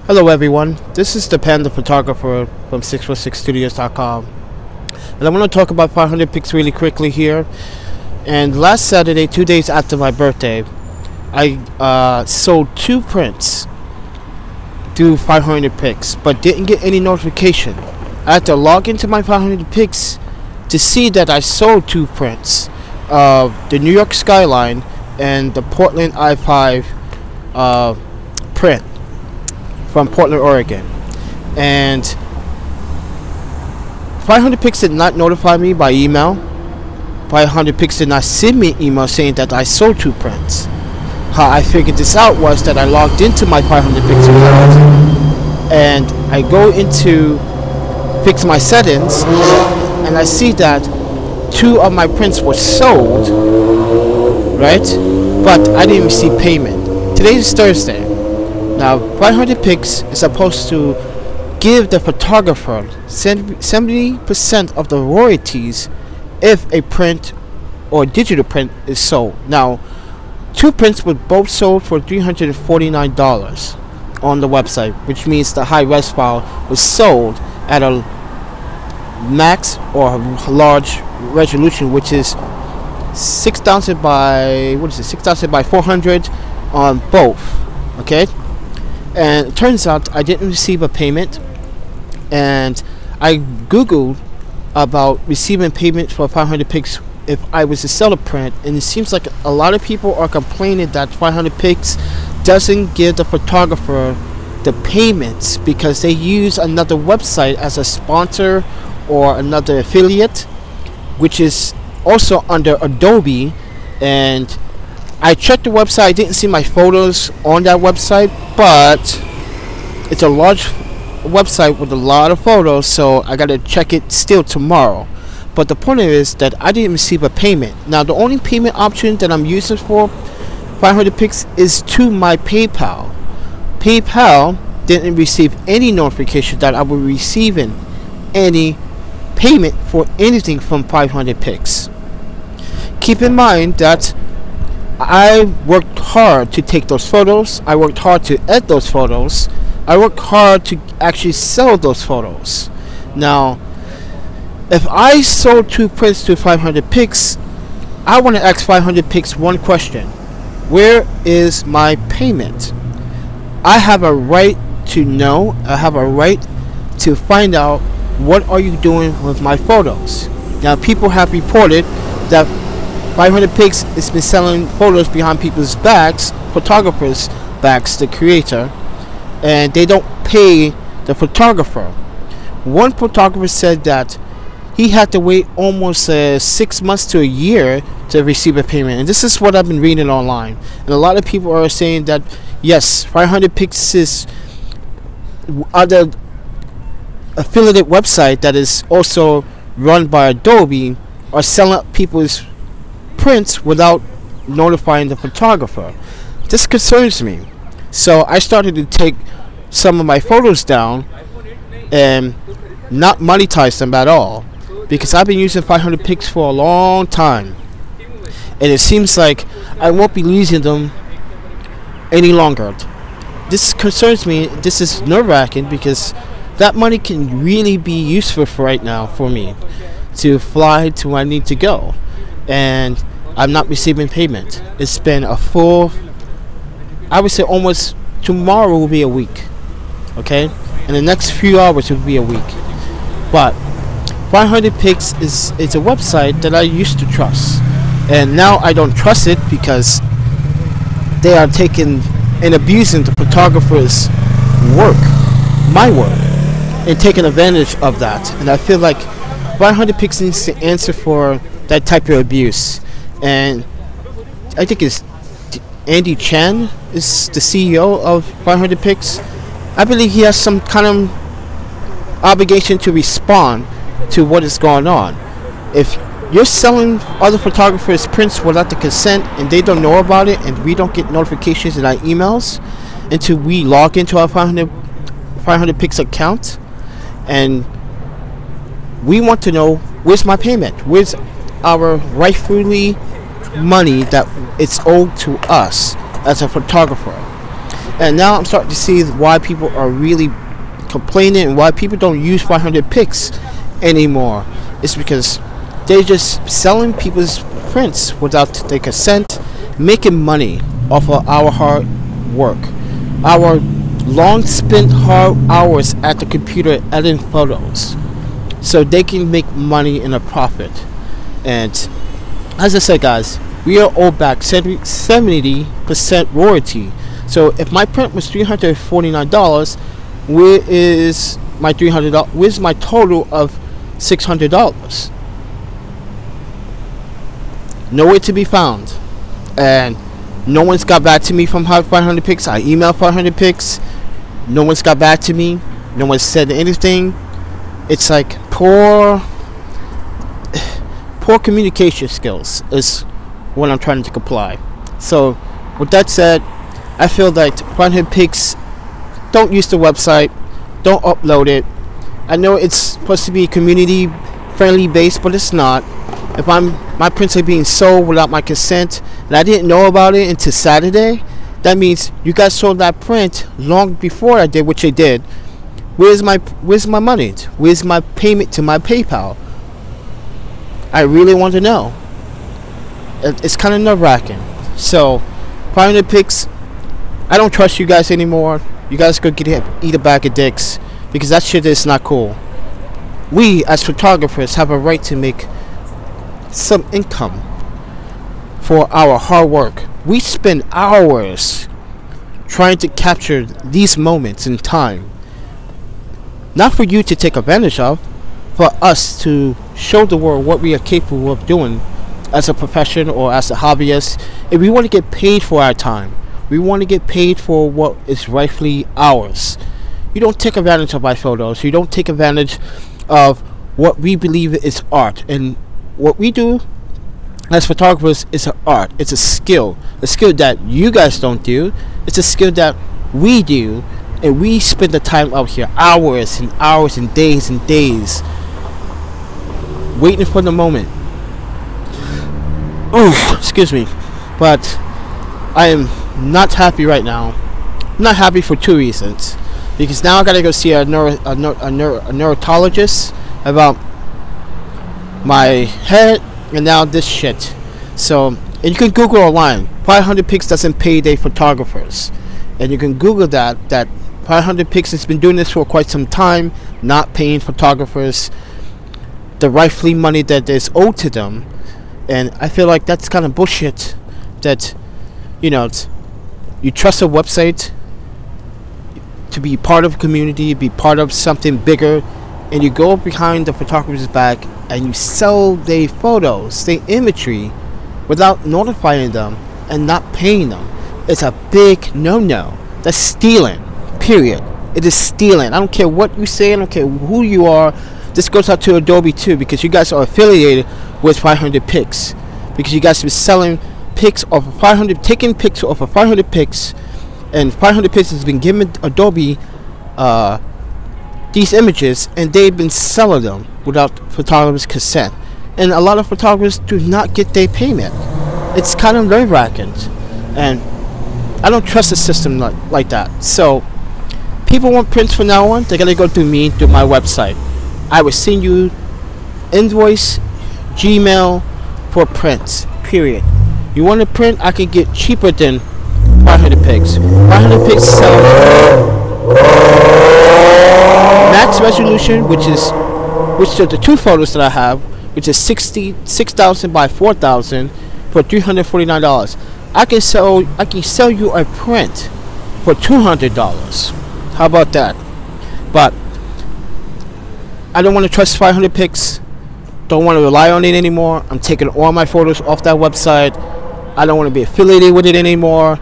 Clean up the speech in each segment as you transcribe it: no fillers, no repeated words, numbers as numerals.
Hello everyone, this is ThePandaPhotographer from 646studios.com, and I want to talk about 500 pics really quickly here. And last Saturday, 2 days after my birthday, I sold 2 prints through 500 pics, but didn't get any notification. I had to log into my 500 pics to see that I sold 2 prints of the New York skyline and the Portland I-5 print from Portland, Oregon. And 500 pics did not notify me by email. 500 pics did not send me an email saying that I sold 2 prints. How I figured this out was that I logged into my 500 pics account and I go into fix my settings and I see that 2 of my prints were sold, right? But I didn't receive payment. Today is Thursday. Now, 500 pics is supposed to give the photographer 70% of the royalties if a print or digital print is sold. Now, 2 prints were both sold for $349 on the website, which means the high-res file was sold at a max or large resolution, which is 6,000 by 6,000 by 400 on both. Okay. And it turns out I didn't receive a payment, and I googled about receiving payment for 500 pics if I was to sell a print, and it seems like a lot of people are complaining that 500 pics doesn't give the photographer the payments because they use another website as a sponsor or another affiliate, which is also under Adobe. And I checked the website. I didn't see my photos on that website, but it's a large website with a lot of photos, so I gotta check it still tomorrow. But the point is that I didn't receive a payment. Now, the only payment option that I'm using for 500 pics is to my PayPal. PayPal didn't receive any notification that I was receiving any payment for anything from 500 pics. Keep in mind that I worked hard to take those photos. I worked hard to edit those photos. I worked hard to actually sell those photos. Now, if I sold 2 prints to 500 pics, I want to ask 500 pics one question: where is my payment? I have a right to know. I have a right to find out what are you doing with my photos. Now, people have reported that 500 pics has been selling photos behind people's backs, photographers' backs, the creator, and they don't pay the photographer. One photographer said that he had to wait almost 6 months to a year to receive a payment, and this is what I've been reading online. And a lot of people are saying that yes, 500 pics is other affiliate website that is also run by Adobe are selling up people's prints without notifying the photographer. This concerns me, so I started to take some of my photos down and not monetize them at all, because I've been using 500 pics for a long time, and it seems like I won't be using them any longer. This concerns me. This is nerve-wracking because that money can really be useful for right now for me to fly to where I need to go, and I'm not receiving payment. It's been a full, I would say almost, tomorrow will be a week. Okay, in the next few hours will be a week. But 500 pics is a website that I used to trust, and now I don't trust it because they are taking and abusing the photographer's work, my work, and taking advantage of that. And I feel like 500 pics needs to answer for that type of abuse. And I think it's Andy Chan is the CEO of 500 pics. I believe he has some kind of obligation to respond to what is going on. If you're selling other photographers prints without the consent and they don't know about it, and we don't get notifications in our emails until we log into our 500 pics account, and we want to know, where's my payment? Where's our rightfully money that it's owed to us as a photographer? And now I'm starting to see why people are really complaining and why people don't use 500 pics anymore. It's because they're just selling people's prints without their consent, making money off of our hard work, our long spent hard hours at the computer editing photos, so they can make money and a profit. And as I said, guys, we are owed back 70% royalty. So if my print was $349, where is my $300? Where's my total of $600? Nowhere to be found. And no one's got back to me from 500 pics. I emailed 500 pics. No one's got back to me. No one said anything. It's like poor communication skills is what I'm trying to apply. So with that said, I feel like 500 pics, don't use the website, don't upload it. I know it's supposed to be community friendly based, but it's not. If my prints are being sold without my consent and I didn't know about it until Saturday, that means you guys sold that print long before I did, which I did. Where's my money? Where's my payment to my PayPal? I really want to know. It's kind of nerve-wracking. So 500 pics, I don't trust you guys anymore. You guys go eat a bag of dicks, because that shit is not cool. We as photographers have a right to make some income for our hard work. We spend hours trying to capture these moments in time, not for you to take advantage of, for us to show the world what we are capable of doing as a profession or as a hobbyist. If we want to get paid for our time, we want to get paid for what is rightfully ours. You don't take advantage of my photos. You don't take advantage of what we believe is art. And what we do as photographers is an art. It's a skill that you guys don't do. It's a skill that we do, and we spend the time out here, hours and hours and days, waiting for the moment. Oh, excuse me, but I am not happy right now. I'm not happy for two reasons. Because now I gotta go see a neurologist about my head, and now this shit. So, and you can Google online, 500 pics doesn't pay their photographers, and you can Google that 500 pics has been doing this for quite some time, not paying photographers the rightfully money that is owed to them. And I feel like that's kind of bullshit. That, you know, you trust a website to be part of a community, be part of something bigger, and you go behind the photographer's back and you sell their photos, their imagery, without notifying them and not paying them. It's a big no-no. That's stealing, period. It is stealing. I don't care what you say, I don't care who you are. This goes out to Adobe too, because you guys are affiliated with 500 pics, because you guys have been selling pics off of 500, taking pics off of 500 pics, and 500 pics has been giving Adobe these images, and they've been selling them without photographers' consent. And a lot of photographers do not get their payment. It's kind of nerve-wracking, and I don't trust the system like that. So people want prints from now on, they're gonna go through me, through my website. I will send you invoice, Gmail for prints, period. You want a print, I can get cheaper than 500 pics. 500 pics sell max resolution, which are the two photos that I have, which is 6,000 by 4,000 for $349. I can sell you a print for $200. How about that? But I don't want to trust 500 pics. Don't want to rely on it anymore. I'm taking all my photos off that website. I don't want to be affiliated with it anymore,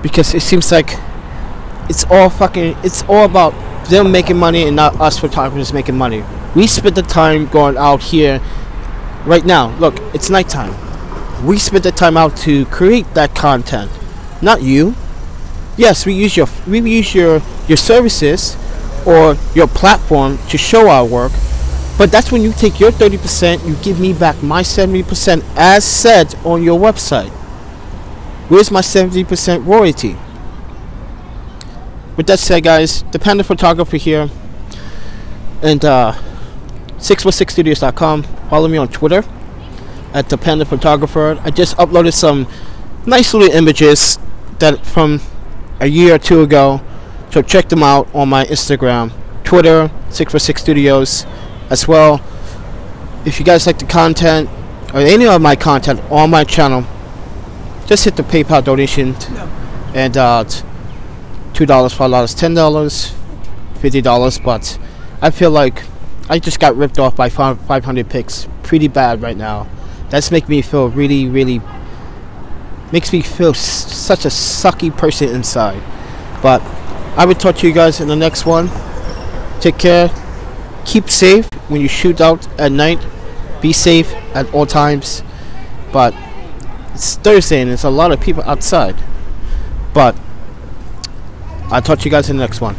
because it seems like it's all about them making money and not us photographers making money. We spend the time going out here right now. Look, it's nighttime. We spend the time out to create that content, not you. Yes, we use your services or your platform to show our work, but that's when you take your 30%, you give me back my 70% as said on your website. Where's my 70% royalty? with that said, guys, the Panda Photographer here, and 616studios.com. Follow me on Twitter at ThePandaPhotographer. I just uploaded some nice little images that from a year or two ago, so check them out on my Instagram, Twitter, 616studios as well. If you guys like the content or any of my content on my channel, just hit the PayPal donation and $2, $5, $10, $50. But I feel like I just got ripped off by 500 pics pretty bad right now. That's making me feel really makes me feel such a sucky person inside. But I will talk to you guys in the next one. Take care, keep safe when you shoot out at night, be safe at all times. But it's Thursday and there's a lot of people outside. But I'll talk to you guys in the next one.